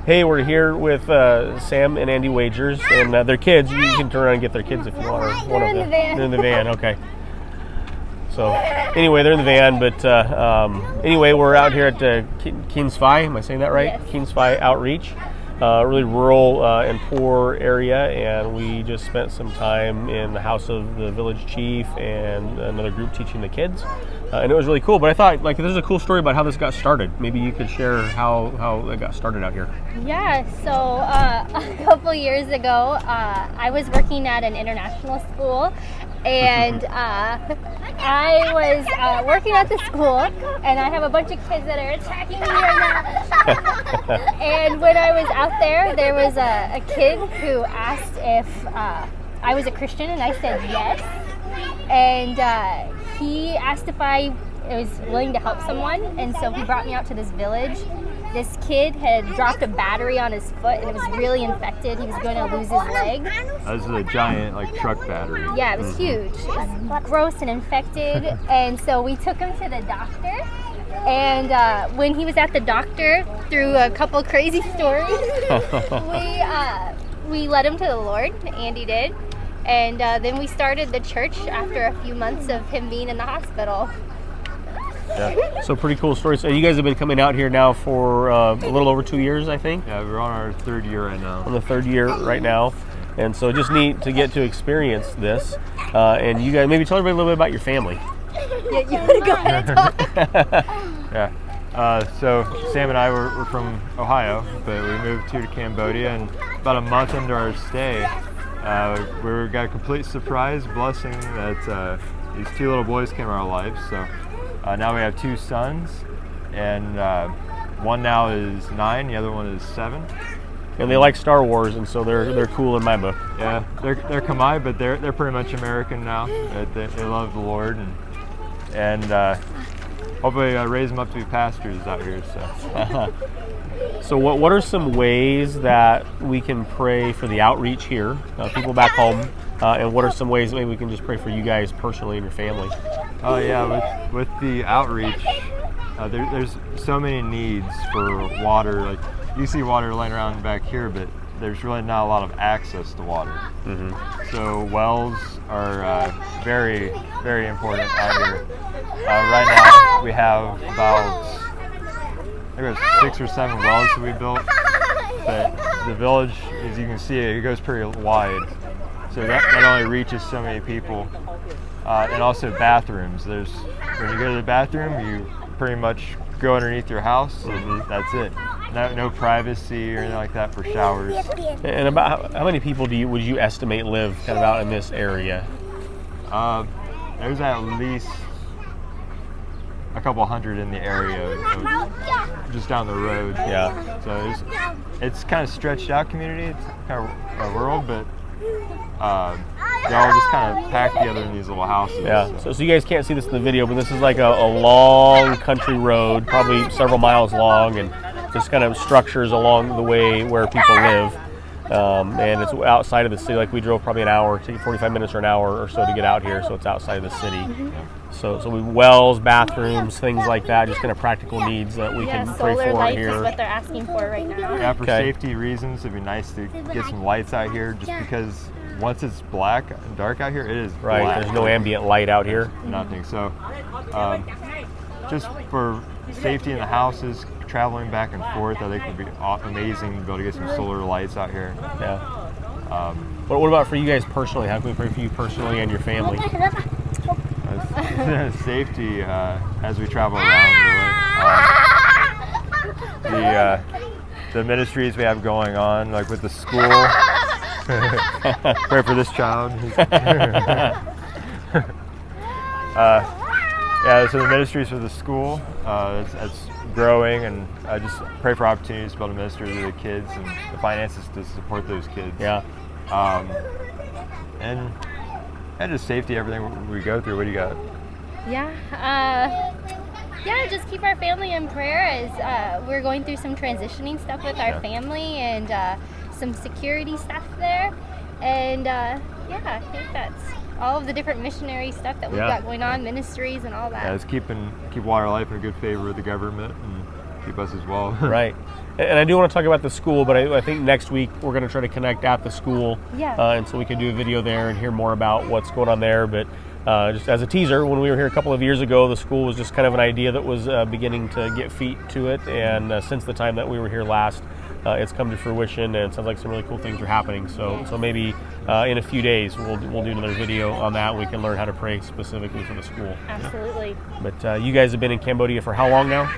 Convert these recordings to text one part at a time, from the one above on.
Hey, we're here with Sam and Andy Wagers and their kids. You can turn around and get their kids if you want. Or one of them. They're in the van. Okay. So anyway, they're in the van. But anyway, we're out here at Kien Svay. Am I saying that right? Yes. Kien Svay Outreach. Really rural and poor area, and we just spent some time in the house of the village chief and another group teaching the kids, and it was really cool. But I thought, like, there's a cool story about how this got started. Maybe you could share how it got started out here. Yeah, so a couple years ago, I was working at an international school, and I was working at the school, and I have a bunch of kids that are attacking me right now. And when I was out there was a kid who asked if I was a Christian, and I said yes. And he asked if I was willing to help someone, and so he brought me out to this village. This kid had dropped a battery on his foot, and it was really infected. He was going to lose his leg. This is a giant, truck battery. Yeah, it was huge. It was gross and infected. And so we took him to the doctor. And when he was at the doctor, through a couple crazy stories, we led him to the Lord. Andy did. And then we started the church after a few months of him being in the hospital. Yeah. So pretty cool stories. So you guys have been coming out here now for a little over 2 years, I think. Yeah, we're on our third year right now. On the third year right now, and so just neat to get to experience this. And you guys, maybe tell everybody a little bit about your family. Yeah, you want to go ahead and talk? Yeah. So Sam and I were from Ohio, but we moved here to Cambodia, and about a month into our stay, we got a complete surprise blessing that these two little boys came in our lives. So now we have two sons, and one now is 9, the other one is 7. And they like Star Wars, and so they're cool in my book. Yeah, they're Khmer, but they're pretty much American now. They love the Lord, and hopefully raise them up to be pastors out here. So. So what are some ways that we can pray for the outreach here, people back home, and what are some ways that maybe we can just pray for you guys personally and your family? Oh yeah, with the outreach, there's so many needs for water. Like you see water laying around back here, but there's really not a lot of access to water. Mm-hmm. So wells are very, very important out here. Right now we have about I think there's 6 or 7 wells that we built, but the village, as you can see, it goes pretty wide. So that only reaches so many people. And also bathrooms. When you go to the bathroom, you pretty much go underneath your house, and that's it. No privacy or anything like that for showers. And about how many people would you estimate live kind of out in this area? There's at least a couple hundred in the area, just down the road. Yeah. So it's kind of stretched out community. It's kind of rural, but they're all just kind of packed together in these little houses. Yeah. So you guys can't see this in the video, but this is like a long country road, probably several miles long, and just kind of structures along the way where people live. And it's outside of the city. Like we drove probably an hour, 45 minutes or an hour or so to get out here. So it's outside of the city. Mm-hmm. So we wells, bathrooms, things like that, just kind of practical needs that we can pray for here. Solar lights is what they're asking for right now. Yeah, for safety reasons, it'd be nice to get some lights out here, just because once it's black and dark out here, it is right. Black. There's no ambient light out here. Nothing. So just for safety in the houses, traveling back and forth, I think would be amazing to be able to get some solar lights out here. Yeah. But what about for you guys personally? How can we pray for you personally and your family? Safety as we travel around, really. The ministries we have going on, like with the school. Pray for this child. Yeah, so the ministries for the school, it's growing, and I just pray for opportunities to be able to minister to the kids and the finances to support those kids. Yeah. And just safety, everything we go through. What do you got? Yeah, just keep our family in prayer as we're going through some transitioning stuff with our family and some security stuff there. And I think that's all of the different missionary stuff that we've got going on, ministries and all that. Yeah, it's keep Water Life in good favor with the government and keep us as well. Right. And I do want to talk about the school, but I think next week we're going to try to connect at the school. Yeah. And so we can do a video there and hear more about what's going on there. But just as a teaser, when we were here a couple of years ago, the school was just kind of an idea that was beginning to get feet to it. And since the time that we were here last, it's come to fruition, and it sounds like some really cool things are happening. So maybe in a few days we'll do another video on that. We can learn how to pray specifically for the school. Absolutely. But you guys have been in Cambodia for how long now?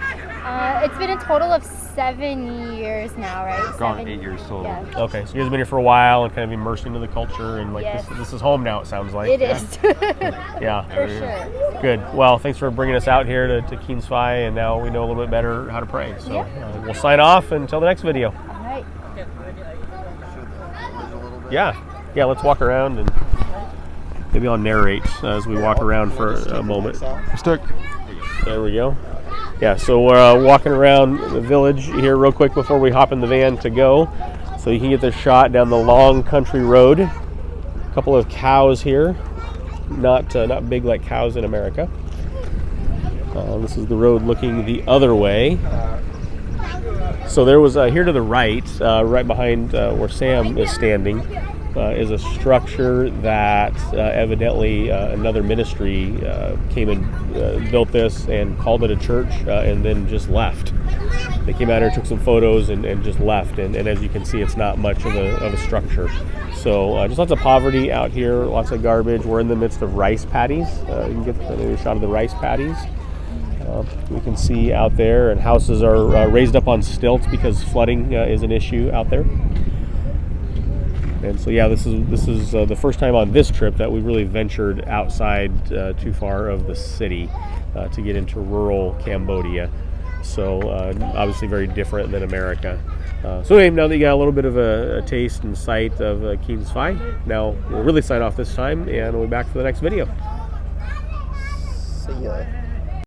It's been a total of 7 years now, right? Gone 8 years total. Yeah. Okay, so you guys have been here for a while and kind of immersed into the culture, and like Yes. this is home now, it sounds like. It is. Yeah. For sure. Good. Well, thanks for bringing us out here to Kien Svay, and now we know a little bit better how to pray. So Yeah. we'll sign off until the next video. All right. Yeah, let's walk around, and maybe I'll narrate as we walk around for a moment. Stuck. There we go. Yeah, so we're walking around the village here real quick before we hop in the van to go. So you can get this shot down the long country road. A couple of cows here, not big like cows in America. This is the road looking the other way. So there was here to the right, right behind where Sam is standing, is a structure that evidently another ministry came and built this and called it a church, and then just left. They came out here, took some photos, and just left. And as you can see, it's not much of a structure. So just lots of poverty out here, lots of garbage. We're in the midst of rice paddies. You can get a shot of the rice paddies. We can see out there, and houses are raised up on stilts because flooding is an issue out there. And so yeah, this is the first time on this trip that we really ventured outside too far of the city to get into rural Cambodia. So obviously very different than America. So anyway, now that you got a little bit of a taste and sight of Kien Svay, now we'll really sign off this time, and we'll be back for the next video. See ya.